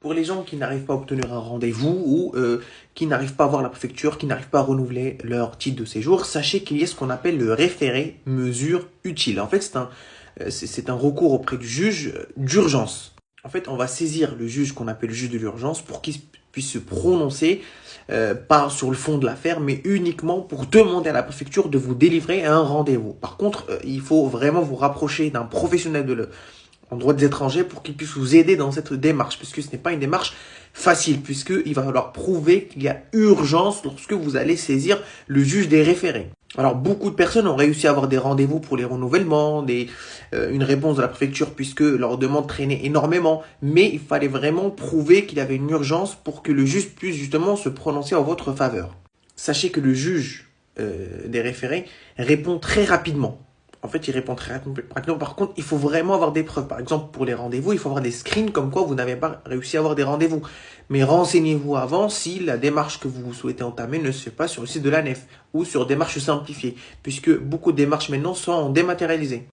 Pour les gens qui n'arrivent pas à obtenir un rendez-vous ou qui n'arrivent pas à voir la préfecture, qui n'arrivent pas à renouveler leur titre de séjour, sachez qu'il y a ce qu'on appelle le référé mesure utile. En fait, c'est un recours auprès du juge d'urgence. En fait, on va saisir le juge qu'on appelle le juge de l'urgence pour qu'il puisse se prononcer pas sur le fond de l'affaire, mais uniquement pour demander à la préfecture de vous délivrer un rendez-vous. Par contre, il faut vraiment vous rapprocher d'un professionnel en droit des étrangers pour qu'il puisse vous aider dans cette démarche, puisque ce n'est pas une démarche facile, puisqu'il va falloir prouver qu'il y a urgence lorsque vous allez saisir le juge des référés. Alors, beaucoup de personnes ont réussi à avoir des rendez-vous pour les renouvellements, une réponse de la préfecture puisque leur demande traînait énormément, mais il fallait vraiment prouver qu'il y avait une urgence pour que le juge puisse justement se prononcer en votre faveur. Sachez que le juge des référés répond très rapidement. En fait, il répond très rapidement. Par contre, il faut vraiment avoir des preuves. Par exemple, pour les rendez-vous, il faut avoir des screens comme quoi vous n'avez pas réussi à avoir des rendez-vous. Mais renseignez-vous avant si la démarche que vous souhaitez entamer ne se fait pas sur le site de l'ANEF ou sur démarche simplifiée, puisque beaucoup de démarches maintenant sont dématérialisées.